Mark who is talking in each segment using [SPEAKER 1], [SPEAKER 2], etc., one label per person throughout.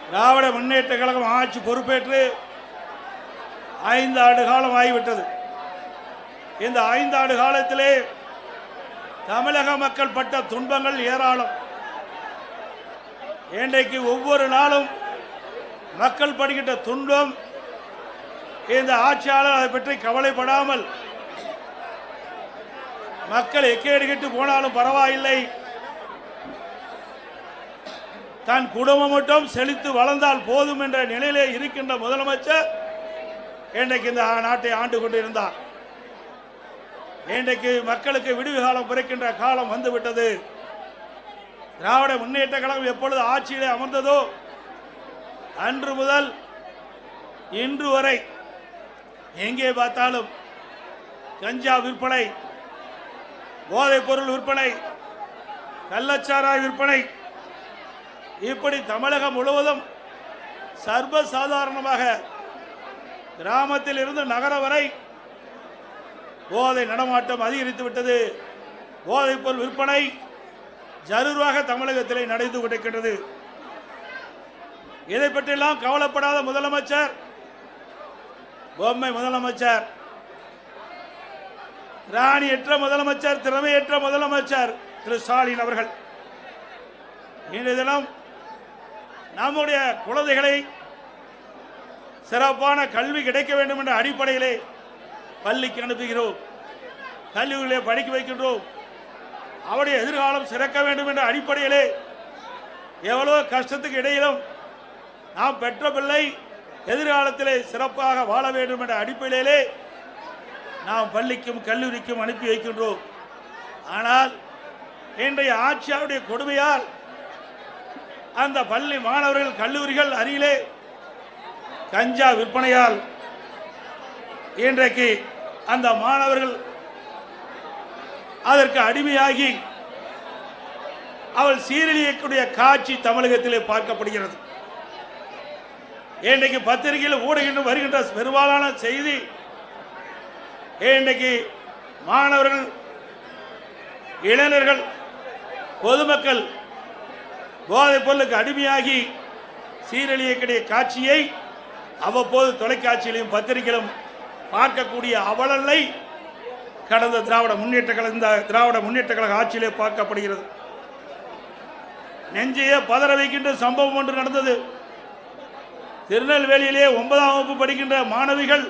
[SPEAKER 1] திராவிட முன்னேற்ற கழகம் ஆட்சி பொறுப்பேற்று 5 ஆண்டு காலம் ஆகிவிட்டது. இந்த 5 ஆண்டு காலத்திலே தமிழக மக்கள் பட்ட துன்பங்கள் ஏராளம். இன்றைக்கு ஒவ்வொரு நாளும் மக்கள் படுகின்ற துன்பம், இந்த ஆட்சியாளர் அதை பற்றி கவலைப்படாமல் மக்கள் எக்கேடுகிட்டு போனாலும் பரவாயில்லை, தன் குடும்பம் மட்டும் செழித்து வளர்ந்தால் போதும் என்ற நிலையிலே இருக்கின்ற முதலமைச்சர் இன்றைக்கு இந்த நாட்டை ஆண்டு கொண்டிருந்தார். இன்றைக்கு மக்களுக்கு விடுவு காலம் பிறக்கின்ற காலம் வந்துவிட்டது. திராவிட முன்னேற்ற கழகம் எப்பொழுது ஆட்சியிலே அமர்ந்ததோ அன்று முதல் இன்று வரை எங்கே பார்த்தாலும் கஞ்சா விற்பனை, போதைப் பொருள் விற்பனை, கள்ளச்சாராய விற்பனை, இப்படி தமிழகம் முழுவதும் சர்வசாதாரணமாக கிராமத்தில் இருந்து நகரம் வரை போதை நடமாட்டம் அதிகரித்து விட்டது. போதைப் பொருள் விற்பனை ஜரூராக தமிழகத்திலே நடந்து கொண்டிருக்கின்றது. இதை பற்றியெல்லாம் கவலைப்படாத முதலமைச்சர், பொம்மை முதலமைச்சர், ராணியற்ற முதலமைச்சர், திறமையற்ற முதலமைச்சர் திரு ஸ்டாலின் அவர்கள் இன்றைய தினம் நம்முடைய குழந்தைகளை சிறப்பான கல்வி கிடைக்க வேண்டும் என்ற அடிப்படையிலே பள்ளிக்கு அனுப்புகிறோம், கல்லூரியிலே படிக்க வைக்கின்றோம். அவருடைய எதிர்காலம் சிறக்க வேண்டும் என்ற அடிப்படையிலே எவ்வளவு கஷ்டத்துக்கு இடையிலும் நாம் பெற்ற பிள்ளை எதிர்காலத்திலே சிறப்பாக வாழ வேண்டும் என்ற அடிப்படையிலே நாம் பள்ளிக்கும் கல்லூரிக்கும் அனுப்பி வைக்கின்றோம். ஆனால் இன்றைய ஆட்சியாளருடைய கொடுமையால் அந்த பள்ளி மாணவர்கள் கல்லூரிகள் அருகிலே கஞ்சா விற்பனையால் இன்றைக்கு அந்த மாணவர்கள் அதற்கு அடிமையாகி அவள் சீரழியக்கூடிய காட்சி தமிழகத்திலே பார்க்கப்படுகிறது. இன்றைக்கு பத்திரிகையில் ஊடகங்கள் வருகின்ற பெரும்பாலான செய்தி, இன்றைக்கு மாணவர்கள், இளைஞர்கள், பொதுமக்கள் போதைப் பொருளுக்கு அடிமையாகி சீரழியக்கூடிய காட்சியை அவ்வப்போது தொலைக்காட்சியிலும் பத்திரிகையிலும் பார்க்கக்கூடிய அவலங்களை கடந்த திராவிட முன்னேற்ற கழக ஆட்சியிலே பார்க்கப்படுகிறது. நெஞ்சையே பதற வைக்கின்ற சம்பவம் ஒன்று நடந்தது. திருநெல்வேலியிலே 9ஆம் வகுப்பு படிக்கின்ற மாணவிகள்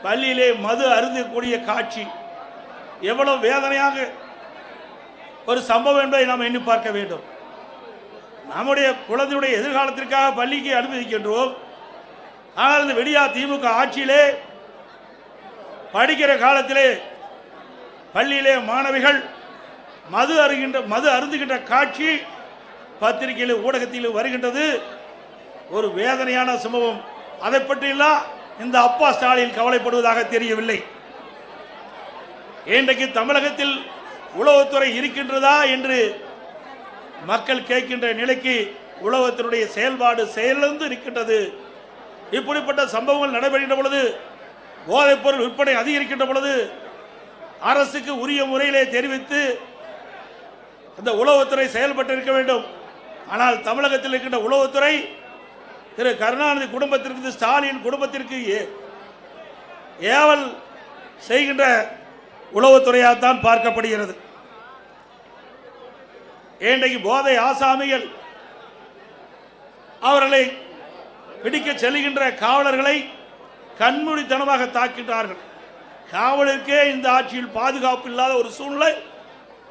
[SPEAKER 1] பள்ளியிலே மது அருந்தக்கூடிய காட்சி எவ்வளவு வேதனையாக ஒரு சம்பவம் என்பதை நாம் எண்ணி பார்க்க வேண்டும். நம்முடைய குழந்தையுடைய எதிர்காலத்திற்காக பள்ளிக்கு அனுமதிக்கின்றோம். ஆனால் இந்த விடியா திமுக ஆட்சியிலே படிக்கிற காலத்திலே பள்ளியிலே மாணவிகள் மது அருந்துகின்ற காட்சி பத்திரிகையில் ஊடகத்தில் வருகின்றது. ஒரு வேதனையான சம்பவம். அதை பற்றியெல்லாம் இந்த அப்பா ஸ்டாலின் கவலைப்படுவதாக தெரியவில்லை. இன்றைக்கு தமிழகத்தில் உளவுத்துறை இருக்கின்றதா என்று மக்கள் கேட்கின்ற நிலைக்கு உளவுத்துறையுடைய செயல்பாடு செயலிழந்து இருக்கின்றது. இப்படிப்பட்ட சம்பவங்கள் நடைபெறுகின்ற பொழுது, போதைப் பொருள் விற்பனை அதிகரிக்கின்ற பொழுது அரசுக்கு உரிய முறையிலே தெரிவித்து அந்த உளவுத்துறை செயல்பட்டு இருக்க வேண்டும். ஆனால் தமிழகத்தில் இருக்கின்ற உளவுத்துறை திரு கருணாநிதி குடும்பத்திற்கு, ஸ்டாலின் குடும்பத்திற்கு ஏவல் செய்கின்ற உளவுத்துறையாகத்தான் பார்க்கப்படுகிறது. இன்றைக்கு போதை ஆசாமிகள் அவர்களை பிடிக்க செல்கின்ற காவலர்களை கண்மூடித்தனமாக தாக்கின்றார்கள். காவலருக்கே இந்த ஆட்சியில் பாதுகாப்பு இல்லாத ஒரு சூழ்நிலை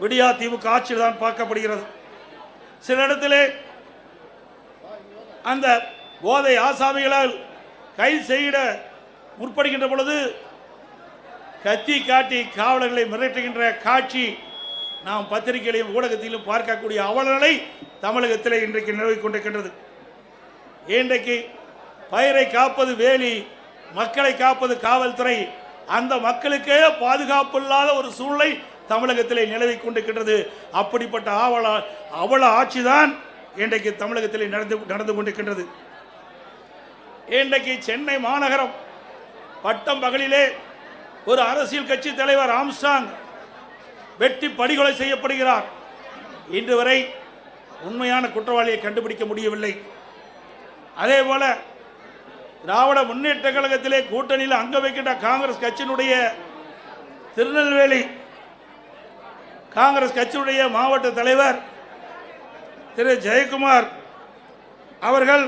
[SPEAKER 1] விடியா திமுக ஆட்சியில் தான் பார்க்கப்படுகிறது. சில இடத்திலே அந்த போதை ஆசாமிகளால் கைது செய்ய முற்படுகின்ற பொழுது கத்தி காட்டி காவலர்களை மிரட்டுகின்ற காட்சி நாம் பத்திரிகையிலும் ஊடகத்திலும் பார்க்கக்கூடிய அவலங்களை தமிழகத்தில் இன்றைக்கு நிலவிக் கொண்டிருக்கின்றது. இன்றைக்கு பயிரை காப்பது வேலி, மக்களை காப்பது காவல்துறை. அந்த மக்களுக்கே பாதுகாப்பு இல்லாத ஒரு சூழ்நிலை தமிழகத்திலே நிலவிக் கொண்டிருக்கின்றது. அப்படிப்பட்ட அவல ஆட்சிதான் இன்றைக்கு தமிழகத்திலே நடந்து கொண்டிருக்கின்றது. இன்றைக்கு சென்னை மாநகரம் பட்டம் பகலிலே ஒரு அரசியல் கட்சி தலைவர் ஆம்ஸ்ட்ராங் வெட்டி படுகொலை செய்யப்படுகிறார். இன்று வரை உண்மையான குற்றவாளியை கண்டுபிடிக்க முடியவில்லை. அதே போல திராவிட முன்னேற்ற கழகத்திலே கூட்டணியில் அங்க வைக்கின்ற காங்கிரஸ் கட்சியினுடைய திருநெல்வேலி காங்கிரஸ் கட்சியுடைய மாவட்ட தலைவர் திரு ஜெயக்குமார் அவர்கள்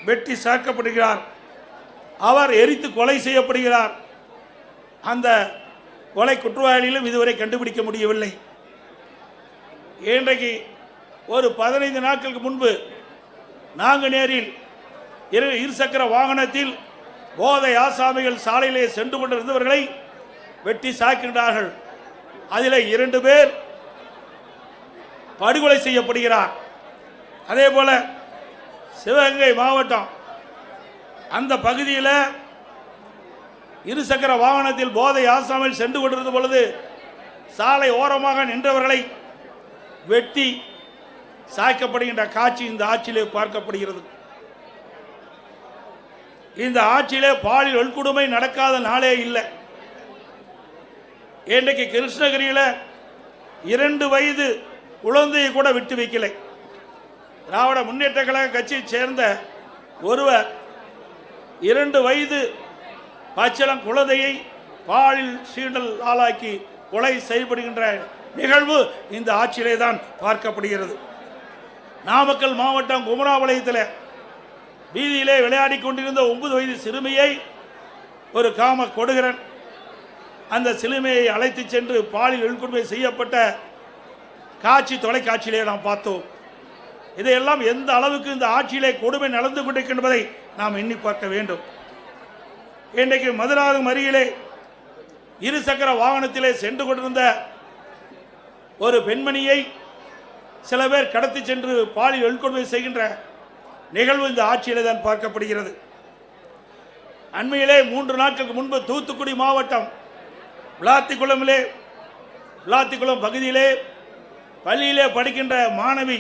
[SPEAKER 1] வெட்டி சாக்கப்படுகிறார். அவர் எரித்து கொலை செய்யப்படுகிறார். அந்த கொலை குற்றவாளிகளும் இதுவரை கண்டுபிடிக்க முடியவில்லை. இன்றைக்கு ஒரு 15 நாட்களுக்கு முன்பு நாங்குநேரில் இருசக்கர வாகனத்தில் போதை ஆசாமிகள் சாலையிலே சென்று கொண்டிருந்தவர்களை வெட்டி சாய்க்கின்றார்கள். அதில் 2 பேர் படுகொலை செய்யப்படுகிறார். அதே போல சிவகங்கை மாவட்டம் அந்த பகுதியில் இருசக்கர வாகனத்தில் போதை ஆசாமில் சென்று கொண்டிருந்த பொழுது சாலை ஓரமாக நின்றவர்களை வெட்டி சாய்க்கப்படுகின்ற காட்சி இந்த ஆட்சியிலே பார்க்கப்படுகிறது. இந்த ஆட்சியிலே பாலியல் வன்கொடுமை நடக்காத நாளே இல்லை. இன்றைக்கு கிருஷ்ணகிரியில் 2 வயது குழந்தையை கூட விட்டு வைக்கலை. திராவிட முன்னேற்ற கழக கட்சியை சேர்ந்த ஒருவர் 2 வயது பச்சிளம் குழந்தையை பாலியல் சீண்டல் ஆளாக்கி கொலை செய்யப்படுகின்ற நிகழ்வு இந்த ஆட்சியிலே தான் பார்க்கப்படுகிறது. நாமக்கல் மாவட்டம் குமராபாளையத்தில் வீதியிலே விளையாடி கொண்டிருந்த 9 வயது சிறுமியை ஒரு காம கொடுகிறன் அந்த சிறுமியை அழைத்து சென்று பாலியல் வன்கொடுமை செய்யப்பட்ட காட்சி தொலைக்காட்சியிலே நாம் பார்த்தோம். இதையெல்லாம் எந்த அளவுக்கு இந்த ஆட்சியிலே கொடுமை நடந்து கொண்டிருக்கின்றதை நாம் எண்ணி பார்க்க வேண்டும். இன்றைக்கு மதுராந்தகம் அருகிலே இருசக்கர வாகனத்திலே சென்று கொண்டிருந்த ஒரு பெண்மணியை சில பேர் கடத்தி சென்று பாலியல் வன்கொடுமை செய்கின்ற நிகழ்வு இந்த ஆட்சியிலே தான் பார்க்கப்படுகிறது. அண்மையிலே 3 நாட்களுக்கு முன்பு தூத்துக்குடி மாவட்டம் விளாத்திக்குளம் பகுதியிலே பள்ளியிலே படிக்கின்ற மாணவி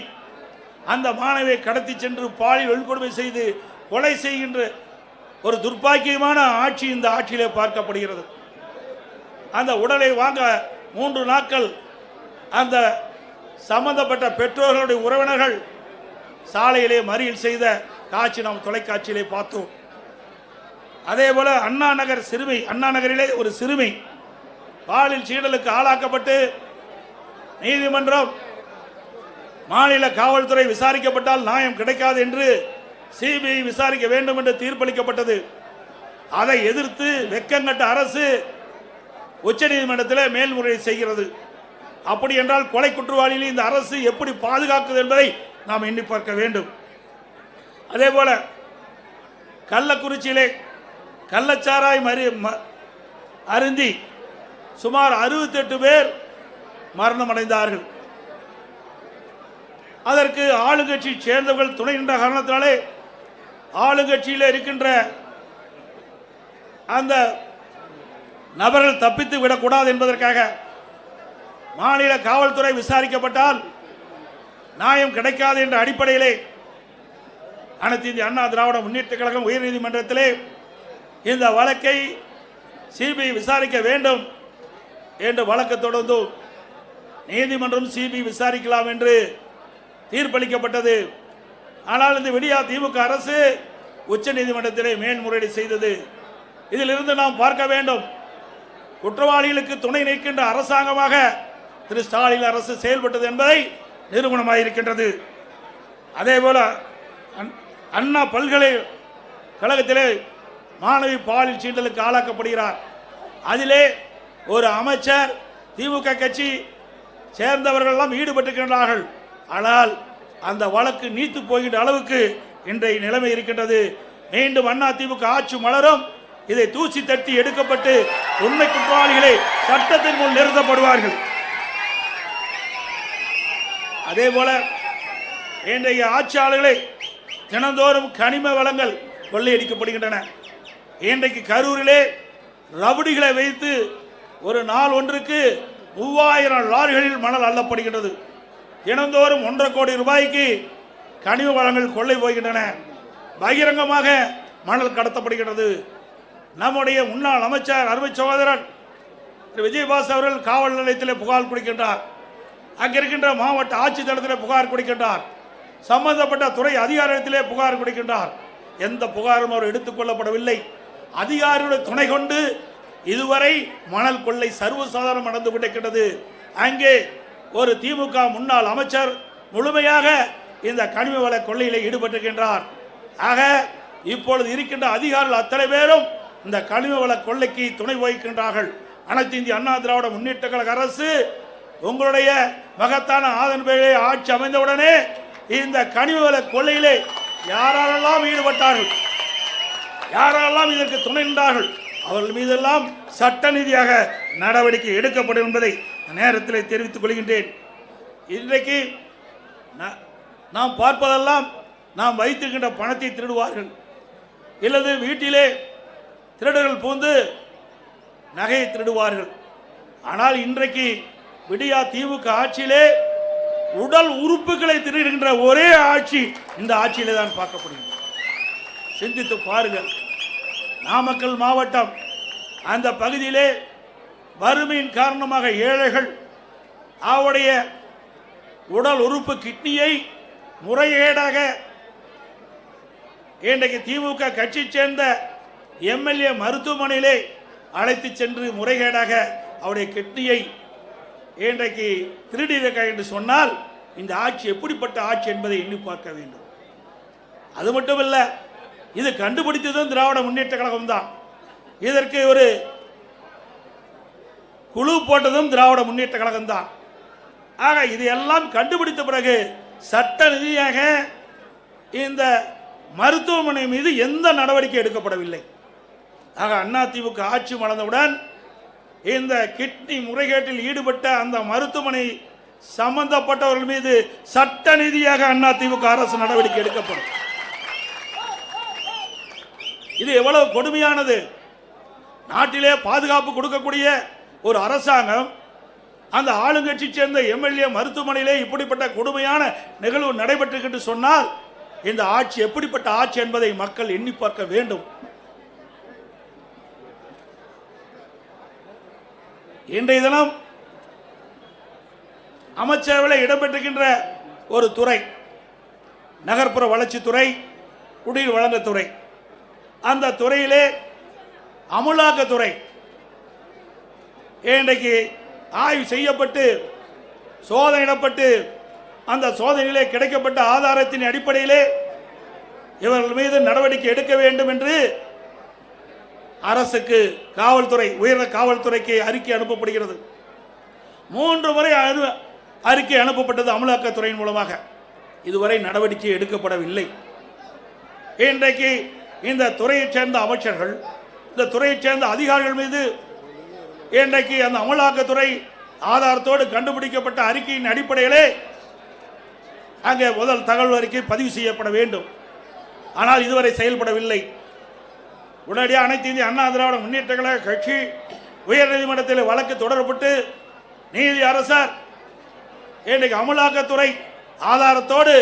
[SPEAKER 1] அந்த மாணவியை கடத்தி சென்று பாலியல் வன்கொடுமை செய்து கொலை செய்கின்ற ஒரு துர்ப்பாக்கியமான ஆட்சி இந்த ஆட்சியிலே பார்க்கப்படுகிறது. அந்த உடலை வாங்க 3 நாட்கள் அந்த சம்பந்தப்பட்ட பெற்றோர்களுடைய உறவினர்கள் சாலையிலே மறியல் செய்த காட்சி நாம் தொலைக்காட்சியிலே பார்த்தோம். அதே போல அண்ணா நகரிலே ஒரு சிறுமி பாலியல் சீண்டலுக்கு ஆளாக்கப்பட்டு நீதிமன்றம் மாநில காவல்துறை விசாரிக்கப்பட்டால் நியாயம் கிடைக்காது என்று சிபிஐ விசாரிக்க வேண்டும் என்று தீர்ப்பளிக்கப்பட்டது. அதை எதிர்த்து வெக்கங்கட்ட அரசு உச்சநீதிமன்றத்தில் மேல்முறையீடு செய்கிறது. அப்படி என்றால் கொலை குற்றவாளிகளை இந்த அரசு எப்படி பாதுகாக்குது என்பதை நாம் எண்ணி பார்க்க வேண்டும். அதே போல கள்ளக்குறிச்சியிலே கள்ளச்சாராய் அருந்தி சுமார் 68 பேர் மரணம் அடைந்தார்கள். அதற்கு ஆளுங்கட்சி சேர்ந்தவர்கள் துணை நின்ற காரணத்தினாலே ஆளுங்கட்சியில் இருக்கின்ற அந்த நபர்கள் தப்பித்து விடக்கூடாது என்பதற்காக மாநில காவல்துறை விசாரிக்கப்பட்டால் நியாயம் கிடைக்காது என்ற அடிப்படையிலே அனைத்து இந்திய அண்ணா திராவிட முன்னேற்ற கழகம் உயர்நீதிமன்றத்திலே இந்த வழக்கை சிபிஐ விசாரிக்க வேண்டும் என்று வழக்கு தொடர்ந்து நீதிமன்றம் சிபிஐ விசாரிக்கலாம் என்று தீர்ப்பளிக்கப்பட்டது. ஆனால் இந்த விடியா திமுக அரசு உச்ச நீதிமன்றத்திலே மேல்முறையீடு செய்தது. இதிலிருந்து நாம் பார்க்க வேண்டும், குற்றவாளிகளுக்கு துணை நிற்கின்ற அரசாங்கமாக திரு ஸ்டாலின் அரசு செயல்பட்டது என்பதை நிரூபணமாயிருக்கின்றது. அதே போல அண்ணா பல்கலைக்கழகத்திலே மாணவி பாலியல் சீண்டலுக்கு ஆளாக்கப்படுகிறார். அதிலே ஒரு அமைச்சர் திமுக கட்சி சேர்ந்தவர்கள் எல்லாம் ஈடுபட்டிருக்கின்றார்கள். ஆனால் அந்த வழக்கு நீத்து போகின்ற அளவுக்கு இன்றைய நிலைமை இருக்கின்றது. மீண்டும் அண்ணா திமுக ஆட்சி மலரும், இதை தூசி தட்டி எடுக்கப்பட்டு உண்மை குற்றவாளிகளை சட்டத்தின் முன் நிறுத்தப்படுவார்கள். அதே போல இன்றைய ஆட்சியாளர்களை தினந்தோறும் கனிம வளங்கள் கொள்ளையடிக்கப்படுகின்றன. இன்றைக்கு கரூரிலே ரவுடிகளை வைத்து ஒரு நாள் ஒன்றுக்கு 3000 லாரிகளில் மணல் அள்ளப்படுகின்றது. தினந்தோறும் 1.5 கோடி ரூபாய்க்கு கனிம வளங்கள் கொள்ளை போகின்றன. பகிரங்கமாக மணல் கடத்தப்படுகிறது. நம்முடைய முன்னாள் அமைச்சர் அருமை சகோதரர் விஜயபாஸ் அவர்கள் காவல் நிலையத்தில் புகார் கொடுக்கின்றார். அங்கிருக்கின்ற மாவட்ட ஆட்சித்தளத்தில் புகார் கொடுக்கின்றார். சம்பந்தப்பட்ட துறை அதிகாரிடத்திலே புகார் கொடுக்கின்றார். எந்த புகாரும் அவர் எடுத்துக்கொள்ளப்படவில்லை. அதிகாரிகளுடைய துணை கொண்டு இதுவரை மணல் கொள்ளை சர்வசாதாரணம் நடந்து கொண்டிருக்கிறது. அங்கே ஒரு திமுக முன்னாள் அமைச்சர் முழுமையாக இந்த கனிம வள கொள்ளையிலே ஈடுபட்டிருக்கின்றார். ஆக இப்பொழுது இருக்கின்ற அதிகாரிகள் அத்தனை பேரும் இந்த கனிம வள கொள்ளைக்கு துணை வகிக்கின்றார்கள். அனைத்து இந்திய அண்ணா திராவிட முன்னேற்ற கழக அரசு உங்களுடைய மகத்தான ஆதரவு பேரிலே ஆட்சி அமைந்தவுடனே இந்த கனிம வள கொள்ளையிலே யாரெல்லாம் ஈடுபட்டார்கள், யாரெல்லாம் இதற்கு துணை நின்றார்கள், அவர்கள் மீதெல்லாம் சட்ட ரீதியாக நடவடிக்கை எடுக்கப்படும் என்பதை நேரத்தில் தெரிவித்துக் கொள்கின்றேன். இன்றைக்கு நாம் பார்ப்பதெல்லாம் நாம் வைத்திருக்கின்ற பணத்தை திருடுவார்கள், இல்லது வீட்டிலே திருடர்கள் புகுந்து நகையை திருடுவார்கள். ஆனால் இன்றைக்கு விடியா திமுக ஆட்சியிலே உடல் உறுப்புகளை திருடுகின்ற ஒரே ஆட்சி இந்த ஆட்சியிலே தான் பார்க்கப்படுகிறது. சிந்தித்து பாருங்கள். நாமக்கல் மாவட்டம் அந்த பகுதியிலே வறுமையின் காரணமாக ஏழைகள் அவருடைய உடல் உறுப்பு கிட்னியை முறைகேடாக இன்றைக்கு திமுக கட்சி சேர்ந்த எம்எல்ஏ மருத்துவமனையிலே அழைத்து சென்று முறைகேடாக அவருடைய கிட்னியை இன்றைக்கு திருடியிருக்க என்று சொன்னால் இந்த ஆட்சி எப்படிப்பட்ட ஆட்சி என்பதை எண்ணி பார்க்க வேண்டும். அது மட்டுமல்ல, இது கண்டுபிடித்ததும் திராவிட முன்னேற்ற கழகம் தான். இதற்கு ஒரு குழு போட்டதும் திராவிட முன்னேற்ற கழகம் தான். ஆக இதையெல்லாம் கண்டுபிடித்த பிறகு சட்ட ரீதியாக இந்த மருத்துவமனை மீது எந்த நடவடிக்கை எடுக்கப்படவில்லை. ஆக அதிமுக ஆட்சி மலர்ந்தவுடன் இந்த கிட்னி முறைகேட்டில் ஈடுபட்ட அந்த மருத்துவமனை சம்பந்தப்பட்டவர்கள் மீது சட்ட ரீதியாக அதிமுக அரசு நடவடிக்கை எடுக்கப்படும். இது எவ்வளவு கொடுமையானது! நாட்டிலே பாதுகாப்பு கொடுக்கக்கூடிய ஒரு அரசாங்கம் அந்த ஆளுங்கட்சி சேர்ந்த எம்எல்ஏ மருத்துவமனையிலே இப்படிப்பட்ட கொடுமையான நிகழ்வு நடைபெற்று சொன்னால் இந்த ஆட்சி எப்படிப்பட்ட ஆட்சி என்பதை மக்கள் எண்ணி பார்க்க வேண்டும். இன்றைய தினம் அமைச்சரவையில் இடம்பெற்றிருக்கின்ற ஒரு துறை நகர்ப்புற வளர்ச்சித்துறை, குடிநீர் வழங்கத்துறை. அந்த துறையிலே அமலாக்கத்துறை இன்றைக்கு ஆய்வு செய்யப்பட்டு சோதனையிடப்பட்டு அந்த சோதனையிலே கிடைக்கப்பட்ட ஆதாரத்தின் அடிப்படையிலே இவர்கள் மீது நடவடிக்கை எடுக்க வேண்டும் என்று அரசுக்கு காவல்துறை, உயர்ந்த காவல்துறைக்கு அறிக்கை அனுப்பப்படுகிறது. 3 முறை அறிக்கை அனுப்பப்பட்டது அமலாக்கத்துறையின் மூலமாக. இதுவரை நடவடிக்கை எடுக்கப்படவில்லை. இன்றைக்கு இந்த துறையைச் சேர்ந்த அமைச்சர்கள், இந்த துறையைச் சேர்ந்த அதிகாரிகள் மீது இன்றைக்கு அந்த அமலாக்கத்துறை ஆதாரத்தோடு கண்டுபிடிக்கப்பட்ட அறிக்கையின் அடிப்படையிலே அங்கே முதல் தகவல் அறிக்கை பதிவு செய்யப்பட வேண்டும். ஆனால் இதுவரை செயல்படவில்லை. உடனடியாக அனைத்து இந்திய அண்ணா திராவிட முன்னேற்ற கழக கட்சி உயர்நீதிமன்றத்தில் வழக்கு தொடரப்பட்டு நீதி அரசர் இன்றைக்கு அமலாக்கத்துறை ஆதாரத்தோடு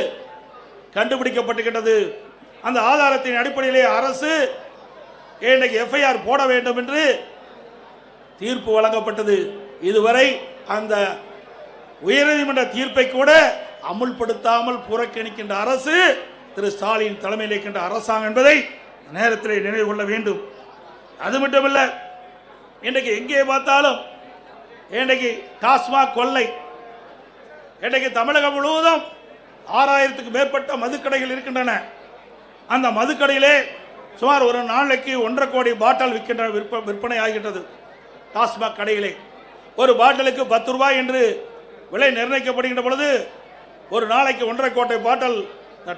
[SPEAKER 1] கண்டுபிடிக்கப்பட்டிருக்கிறது. அந்த ஆதாரத்தின் அடிப்படையிலே அரசு இன்றைக்கு எஃப்ஐஆர் போட வேண்டும் என்று தீர்ப்பு வழங்கப்பட்டது. இதுவரை அந்த உயர்நீதிமன்ற தீர்ப்பை கூட அமுல்படுத்தாமல் புறக்கணிக்கின்ற அரசு திரு ஸ்டாலின் தலைமையில் இருக்கின்ற அரசாங்கம் என்பதை நேரத்தில் நினைவு கொள்ள வேண்டும். அது மட்டுமல்ல, இன்றைக்கு எங்கே பார்த்தாலும் இன்றைக்கு டாஸ்மாக் கொள்ளை. இன்றைக்கு தமிழகம் முழுவதும் 6000க்கும் மேற்பட்ட மதுக்கடைகள் இருக்கின்றன. அந்த மதுக்கடையிலே சுமார் ஒரு நாளைக்கு 1.5 கோடி பாட்டில் விற்பனை ஆகின்றது. டாஸ்மாக் கடையிலே ஒரு பாட்டிலுக்கு 10 ரூபாய் என்று விலை நிர்ணயிக்கப்படுகின்ற பொழுது ஒரு நாளைக்கு 1.5 கோடி பாட்டில்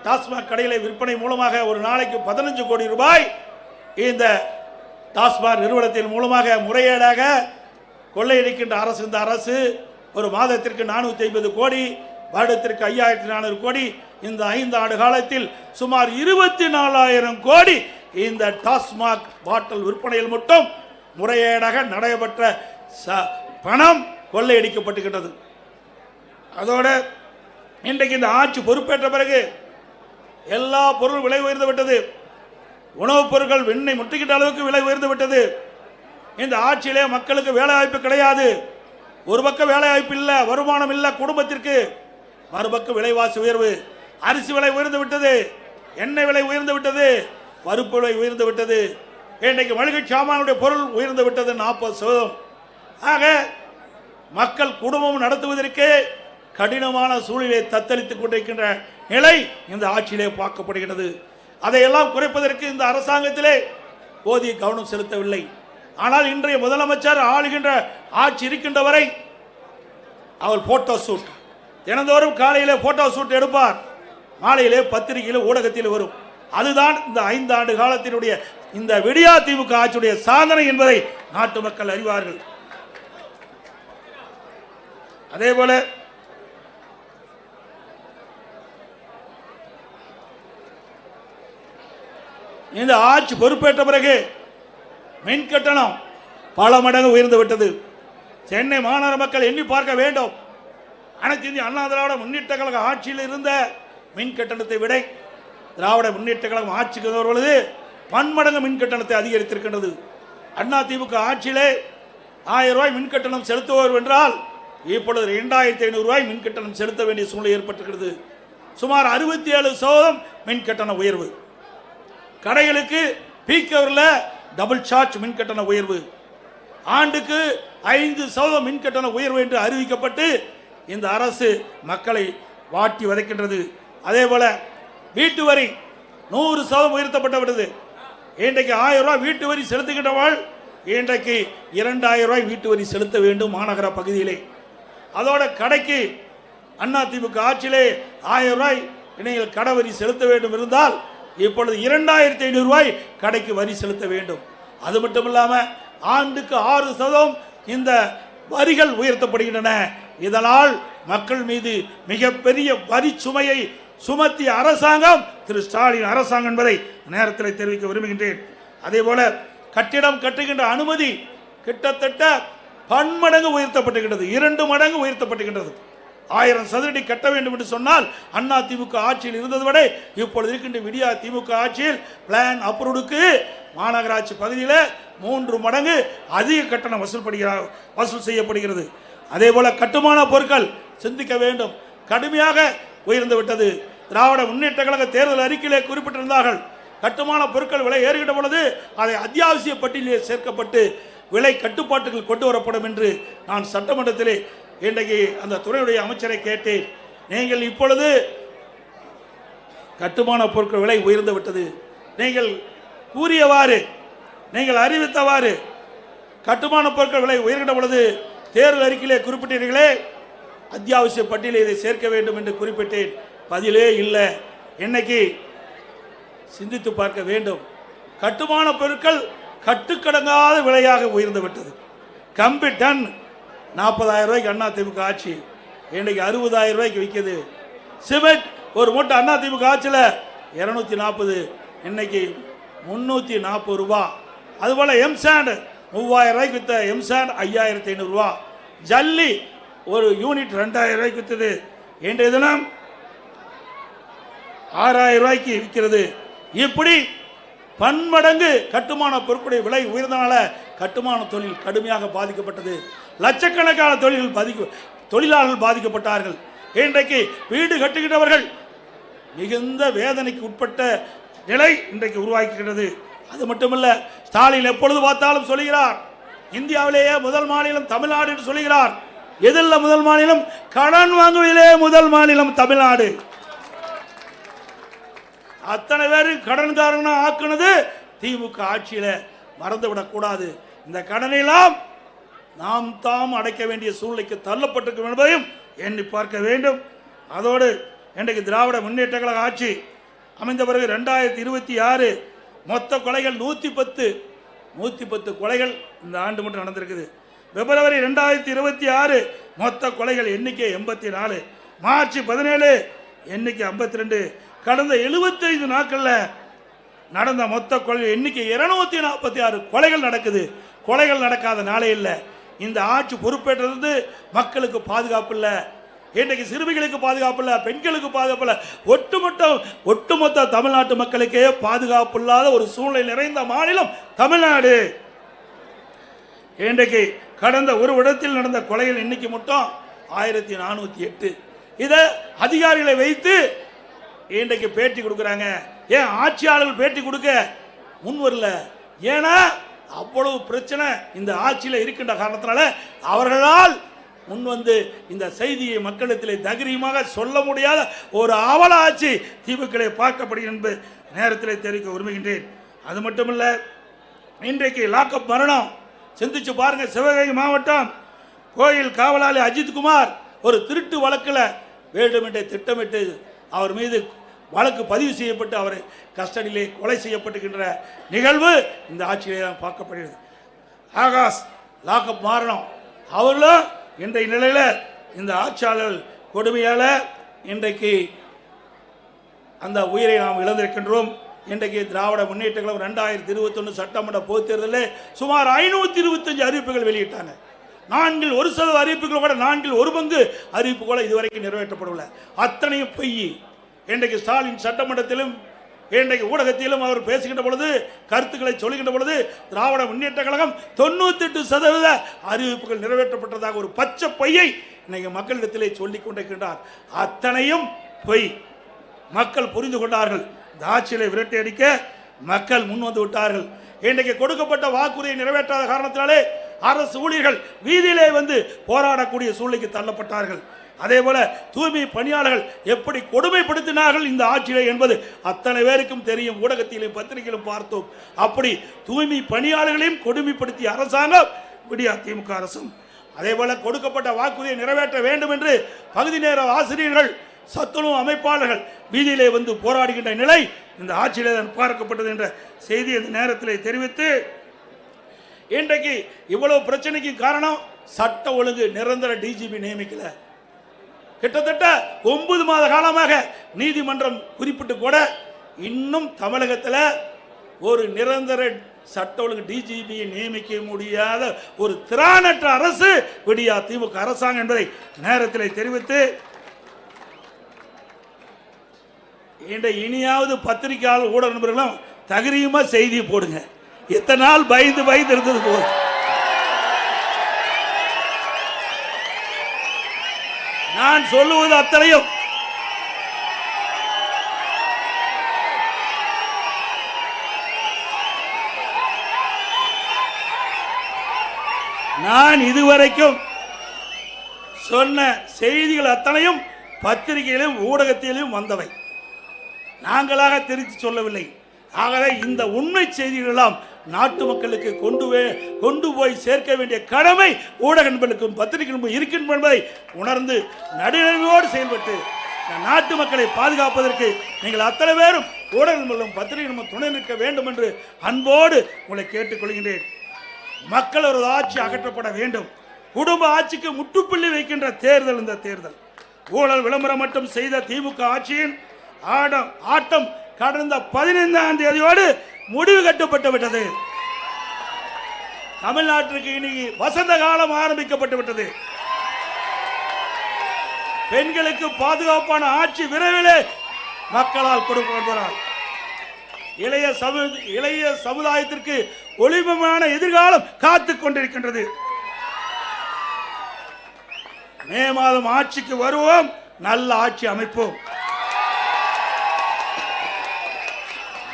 [SPEAKER 1] டாஸ்மாக் கடையிலே விற்பனை மூலமாக ஒரு நாளைக்கு 15 கோடி ரூபாய் இந்த டாஸ்மாக் நிறுவனத்தின் மூலமாக முறையீடாக கொள்ளையடிக்கின்ற அரசு. இந்த அரசு ஒரு மாதத்திற்கு 450 கோடி, வருடத்திற்கு 5400 கோடி, இந்த 5 ஆண்டு காலத்தில் சுமார் 24,000 கோடி இந்த டாஸ்மாக் பாட்டில் விற்பனையில் மட்டும் முறையீடாக நடைபெற்ற பணம் கொள்ளையடிக்கப்பட்டுகின்றது. அதோட இன்றைக்கு இந்த ஆட்சி பொறுப்பேற்ற பிறகு எல்லா பொருளும் விலை உயர்ந்து விட்டது. உணவுப் பொருட்கள் விண்ணை முட்டுகின்ற அளவுக்கு விலை உயர்ந்து விட்டது. இந்த ஆட்சியிலே மக்களுக்கு வேலை வாய்ப்பு கிடையாது. ஒரு பக்கம் வேலை வாய்ப்பு இல்லை, வருமானம் இல்லை குடும்பத்திற்கு, மறுபக்கம் விலைவாசி உயர்வு. அரிசி விலை உயர்ந்து விட்டது, எண்ணெய் விலை உயர்ந்து விட்டது, பருப்பு விலை உயர்ந்து விட்டது, இன்றைக்கு மளிகை சாமானுடைய பொருள் உயர்ந்து விட்டது 40%. ஆக மக்கள் குடும்பம் நடத்துவதற்கே கடினமான சூழ்நிலை தத்தளித்துக் கொண்டிருக்கின்ற நிலை இந்த ஆட்சியிலே பார்க்கப்படுகிறது. அதையெல்லாம் குறைப்பதற்கு இந்த அரசாங்கத்திலே போதிய கவனம் செலுத்தவில்லை. ஆனால் இன்றைய முதலமைச்சர் ஆளுகின்ற ஆட்சி இருக்கின்ற வரை அவர் போட்டோ ஷூட் தினந்தோறும் காலையிலே போட்டோ ஷூட் எடுப்பார், மாலையிலே பத்திரிகையில் ஊடகத்தில் வரும். அதுதான் இந்த 5 ஆண்டு காலத்தினுடைய இந்த விடியா திமுக ஆட்சியுடைய சாதனை என்பதை நாட்டு மக்கள் அறிவார்கள். அதேபோல இந்த ஆட்சி பொறுப்பேற்ற பிறகு மின் கட்டணம் பல மடங்கு உயர்ந்து விட்டது. சென்னை மாநகர மக்கள் எண்ணி பார்க்க வேண்டும். அனைத்து இந்திய அண்ணா திராவிட முன்னேற்ற கழக ஆட்சியில் இருந்த மின் கட்டணத்தை விட திராவிட முன்னேற்ற கழகம் ஆட்சிக்கு வரும்பொழுது பன்மடங்கு மின் கட்டணத்தை அதிகரித்திருக்கின்றது. அண்ணா திமுக ஆட்சியிலே 1000 ரூபாய் மின் கட்டணம் செலுத்துவோர் என்றால் இப்பொழுது 2500 ரூபாய் மின் கட்டணம் செலுத்த வேண்டிய சூழ்நிலை ஏற்பட்டிருக்கிறது. சுமார் 67% மின் கட்டண உயர்வு. கடைகளுக்கு பீக் ஹவர்ல டபுள் சார்ஜ் மின் கட்டண உயர்வு, ஆண்டுக்கு 5% மின் கட்டண உயர்வு என்று அறிவிக்கப்பட்டு இந்த அரசு மக்களை வாட்டி வதைக்கின்றது. அதே போல வீட்டு வரி 100% உயர்த்தப்பட்டு விட்டது. இன்றைக்கு 1000 ரூபாய் வீட்டு வரி செலுத்துகின்றவள் இன்றைக்கு 2000 ரூபாய் வீட்டு வரி செலுத்த வேண்டும் மாநகர பகுதியிலே. அதோட கடைக்கு அண்ணா திமுக ஆட்சியிலே 1000 ரூபாய் நீங்கள் கடை வரி செலுத்த வேண்டும் இருந்தால் இப்பொழுது 2500 ரூபாய் கடைக்கு வரி செலுத்த வேண்டும். அது மட்டும் இல்லாமல் ஆண்டுக்கு 6% இந்த வரிகள் உயர்த்தப்படுகின்றன. இதனால் மக்கள் மீது மிகப்பெரிய வரி சுமையை சுமத்திய அரசாங்கம் திரு ஸ்டாலின் அரசாங்கம் என்பதை நேரத்தில் தெரிவிக்க விரும்புகின்றேன். அதே போல கட்டிடம் கட்டுகின்ற அனுமதி கிட்டத்தட்ட பன்மடங்கு உயர்த்தப்பட்டுகின்றது, 2 மடங்கு உயர்த்தப்பட்டுகின்றது. 1000 சதுரடி கட்ட வேண்டும் என்று சொன்னால் அண்ணா திமுக ஆட்சியில் இருந்தது விட இப்பொழுது இருக்கின்ற விடியா திமுக ஆட்சியில் பிளான் அப்ரூவ்டுக்கு மாநகராட்சி பகுதியில் 3 மடங்கு அதிக கட்டணம் வசூல் செய்யப்படுகிறது. அதே போல கட்டுமான பொருட்கள் சிந்திக்க வேண்டும், கடுமையாக உயர்ந்து விட்டது. திராவிட முன்னேற்ற கழக தேர்தல் அறிக்கையிலே குறிப்பிட்டிருந்தார்கள், கட்டுமான பொருட்கள் விலை ஏறுகின்ற பொழுது அதை அத்தியாவசிய பட்டியலிலே சேர்க்கப்பட்டு விலை கட்டுப்பாட்டுகள் கொண்டு வரப்படும் என்று நான் சட்டமன்றத்திலே இன்றைக்கு அந்த துறையுடைய அமைச்சரை கேட்டேன். நீங்கள் இப்பொழுது கட்டுமான பொருட்கள் விலை உயர்ந்து விட்டது, நீங்கள் கூறியவாறு நீங்கள் அறிவித்தவாறு கட்டுமான பொருட்கள் விலை உயர்கின்ற பொழுது தேர்தல் அறிக்கையிலே குறிப்பிட்டீர்களே அத்தியாவசிய பட்டியலில் இதை சேர்க்க வேண்டும் என்று குறிப்பிட்டேன். பதிலே இல்லை. இன்னைக்கு சிந்தித்து பார்க்க வேண்டும். கட்டுமான பொருட்கள் கட்டுக்கடங்காத விலையாக உயர்ந்து விட்டது. கம்பி டன் 40,000 ரூபாய்க்கு அண்ணா திமுக ஆட்சி இன்னைக்கு 60,000 ரூபாய்க்கு விற்கிது. சிமெண்ட் ஒரு மூட்டை அண்ணா திமுக ஆட்சியில் 240, இன்னைக்கு 340 ரூபா. அதுபோல் எம்சாண்ட் 3000 ரூபாய்க்கு விற்ற எம்சாண்ட் 5500 ரூபா. ஜல்லி ஒரு யூனிட் 2000 ரூபாய்க்கு விற்றது, இன்றைய தினம் 6000 ரூபாய்க்கு விற்கிறது. இப்படி பன்மடங்கு கட்டுமான பொருட்களுடைய விலை உயர்ந்தனால கட்டுமான தொழில் கடுமையாக பாதிக்கப்பட்டது. லட்சக்கணக்கான தொழிலாளர்கள் பாதிக்கப்பட்டார்கள். இன்றைக்கு வீடு கட்டுகின்றவர்கள் மிகுந்த வேதனைக்கு உட்பட்ட நிலை இன்றைக்கு உருவாக்குகிறது. அது மட்டுமல்ல, ஸ்டாலின் எப்பொழுது பார்த்தாலும் சொல்கிறார் இந்தியாவிலேயே முதல் மாநிலம் தமிழ்நாடு என்று சொல்கிறார். எதில் முதல் மாநிலம்? கடன் வாங்குவதிலே முதல் மாநிலம் தமிழ்நாடு. அத்தனை பேரும் கடன்காரனா ஆக்குனது திமுக ஆட்சியில, மறந்துவிடக் கூடாது. இந்த கடனெல்லாம் நாம் தாம் அடைக்க வேண்டிய சூழ்நிலைக்கு தள்ளப்பட்டிருக்கும் என்பதையும் எண்ணி பார்க்க வேண்டும். அதோடு இன்றைக்கு திராவிட முன்னேற்ற கழக ஆட்சி அமைந்த பிறகு 2026 மொத்த கொலைகள் 110 கொலைகள் இந்த ஆண்டு மட்டும் நடந்திருக்குது. பிப்ரவரி 2026 மொத்த கொலைகள் எண்ணிக்கை 84, மார்ச் 17 எண்ணிக்கை 52. கடந்த 75 நாட்களில் நடந்த மொத்த கொலை எண்ணிக்கை 246 கொலைகள் நடக்குது. கொலைகள் நடக்காத நாளே இல்லை. இந்த ஆட்சி பொறுப்பேற்றது மக்களுக்கு பாதுகாப்பு இல்லை, இன்றைக்கு சிறுமிகளுக்கு பாதுகாப்பு இல்லை, பெண்களுக்கு பாதுகாப்பு இல்லை, ஒட்டுமொத்த தமிழ்நாட்டு மக்களுக்கே பாதுகாப்பு இல்லாத ஒரு சூழ்நிலை நிறைந்த மாநிலம் தமிழ்நாடு. இன்றைக்கு கடந்த ஒரு இடத்தில் நடந்த கொலைகள் எண்ணிக்கை மட்டும் 1408. இதை அதிகாரிகளை வைத்து இன்றைக்கு பேட்டி கொடுக்குறாங்க. ஏன் ஆட்சியாளர்கள் பேட்டி கொடுக்க முன் வரல? ஏன்னா அவ்வளவு பிரச்சனை இந்த ஆட்சியில் இருக்கின்ற காரணத்தினால அவர்களால் முன் வந்து இந்த செய்தியை மக்களிடத்திலே தைரியமாக சொல்ல முடியாத ஒரு அவல ஆட்சி திமுக பார்க்கப்படுகிறது என்பது நேரத்தில் தெரிவிக்க விரும்புகின்றேன். அது மட்டுமல்ல, இன்றைக்கு லாக்அப் மரணம் சிந்திச்சு பாருங்க. சிவகங்கை மாவட்டம் கோயில் காவலாளி அஜித்குமார் ஒரு திருட்டு வழக்கில் வேண்டுமென்றே திட்டமிட்டு அவர் மீது வழக்கு பதிவு செய்யப்பட்டு அவரை கஸ்டடியிலே கொலை செய்யப்பட்டுகின்ற நிகழ்வு இந்த ஆட்சியிலே தான் பார்க்கப்படுகிறது. ஆகாஷ் லாக்அப் மாறணும். அவர்களும் இன்றைய நிலையில் இந்த ஆட்சியாளர் கொடுமையால் இன்றைக்கு அந்த உயிரை நாம் இழந்திருக்கின்றோம். இன்றைக்கு திராவிட முன்னேற்ற கழகம் 2021 சட்டமன்ற பொதுத் தேர்தலில் சுமார் 525 அறிவிப்புகள் வெளியிட்டாங்க. 1% அறிவிப்புகள் கூட 1/4 அறிவிப்பு கூட இதுவரைக்கும் நிறைவேற்றப்படவில்லை. அத்தனையும் பொய். இன்றைக்கு ஸ்டாலின் சட்டமன்றத்திலும் இன்றைக்கு ஊடகத்திலும் அவர் பேசுகின்ற பொழுது, கருத்துக்களை சொல்லுகின்ற பொழுது, திராவிட முன்னேற்ற கழகம் 98% அறிவிப்புகள் நிறைவேற்றப்பட்டதாக ஒரு பச்சை பொய்யை இன்னைக்கு மக்களிடத்திலே சொல்லிக் கொண்டிருக்கின்றார். அத்தனையும் பொய். மக்கள் புரிந்து கொண்டார்கள். இந்த ஆட்சியை விரட்டி அடிக்க மக்கள் முன் வந்து விட்டார்கள். இன்றைக்கு கொடுக்கப்பட்ட வாக்குறுதியை நிறைவேற்றாத காரணத்தினாலே அரசு ஊழியர்கள் வீதியிலே வந்து போராடக்கூடிய சூழ்நிலைக்கு தள்ளப்பட்டார்கள். அதே போல தூய்மை பணியாளர்கள் எப்படி கொடுமைப்படுத்தினார்கள் இந்த ஆட்சியிலே என்பது அத்தனை பேருக்கும் தெரியும். ஊடகத்திலும் பத்திரிகையிலும் பார்த்தோம். அப்படி தூய்மை பணியாளர்களையும் கொடுமைப்படுத்திய அரசாங்கம் விடியா திமுக அரசும். அதே போல கொடுக்கப்பட்ட வாக்குறுதியை நிறைவேற்ற வேண்டும் என்று பகுதி நேர ஆசிரியர்கள், சத்துணவு அமைப்பாளர்கள் வீதியிலே வந்து போராடுகின்ற நிலை இந்த ஆட்சியிலே தான் பார்க்கப்பட்டது என்ற செய்தி இந்த நேரத்தில் தெரிவித்து, இன்றைக்கு இவ்வளவு பிரச்சனைக்கு காரணம் சட்ட ஒழுங்கு நிரந்தர டிஜிபி நியமிக்கல. கிட்டத்தட்ட 9 மாத காலமாக நீதிமன்றம் குறிப்பிட்டு கூட இன்னும் தமிழகத்தில் ஒரு நிரந்தர சட்ட ஒழுங்கு டிஜிபியை நியமிக்க முடியாத ஒரு திராணற்ற அரசு விடியா திமுக அரசாங்கம் என்பதை நேரத்தில் தெரிவித்து, இனியாவது பத்திரிகையாளர் ஊடக நண்பர்களும் தகுதியுமா செய்தி போடுங்க. எத்தனை நாள் பயந்து இருந்தது போது. நான் சொல்லுவது அத்தனையும் நான் இதுவரைக்கும் சொன்ன செய்திகள் அத்தனையும் பத்திரிகையிலும் ஊடகத்திலும் வந்தவை, நாங்களாக திருத்தி சொல்லவில்லை. ஆகவே இந்த உண்மை செய்திகள் எல்லாம் நாட்டு மக்களுக்கு கொண்டு போய் சேர்க்க வேண்டிய கடமை ஊடக நண்பர்களுக்கும் பத்திரிகைகளுக்கும் இருக்கின்ற என்பதை உணர்ந்து நடுநிலையோடு செயல்பட்டு நாட்டு மக்களை பாதுகாப்பதற்கு நீங்கள் அத்தனை பேரும் ஊடக நண்பர்களும் பத்திரிகைகளும் துணை நிற்க வேண்டும் என்று அன்போடு உங்களை கேட்டுக்கொள்கின்றேன். மக்கள் ஒரு ஆட்சி அகற்றப்பட வேண்டும். குடும்ப ஆட்சிக்கு முற்றுப்புள்ளி வைக்கின்ற தேர்தல் இந்த தேர்தல். ஊழல் விளம்பரம் மட்டும் செய்த திமுக ஆட்சியின் ஆட்டம் கடந்த 15ஆம் தேதியோடு முடிவு கட்டப்பட்டு விட்டது. தமிழ்நாட்டிற்கு இன்னைக்கு வசந்த காலம் ஆரம்பிக்கப்பட்டு விட்டது. பெண்களுக்கு பாதுகாப்பான ஆட்சி விரைவிலே மக்களால் கொடுக்கப்படுகிறார். இளைய சமுதாயத்திற்கு ஒளிமயமான எதிர்காலம் காத்துக் கொண்டிருக்கின்றது. மே மாதம் ஆட்சிக்கு வருவோம், நல்ல ஆட்சி அமைப்போம்.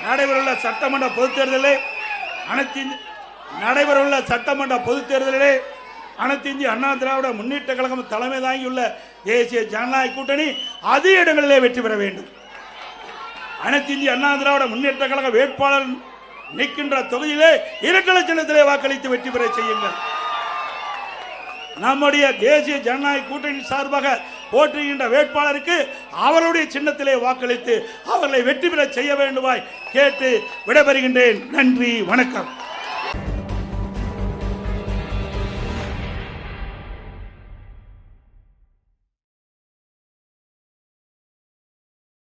[SPEAKER 1] நடைபெறவுள்ள சட்டமன்ற பொதுத் தேர்தலிலே அனைத்து இந்திய அண்ணா திராவிட முன்னேற்ற கழகம் தலைமை தாங்கியுள்ள தேசிய ஜனநாயக கூட்டணி அதிக இடங்களிலே வெற்றி பெற வேண்டும். அனைத்து இந்திய அண்ணா திராவிட முன்னேற்ற கழக வேட்பாளர் நிற்கின்ற தொகுதியிலே இரட்டை சின்னத்திலே வாக்களித்து வெற்றி பெற செய்யுங்கள். நம்முடைய தேசிய ஜனநாயக கூட்டணி சார்பாக போற்றுகின்ற வேட்பாளருக்கு அவருடைய சின்னத்திலே வாக்களித்து அவர்களை வெற்றி பெற செய்ய வேண்டுமாய் கேட்டு விடைபெறுகின்றேன். நன்றி, வணக்கம்.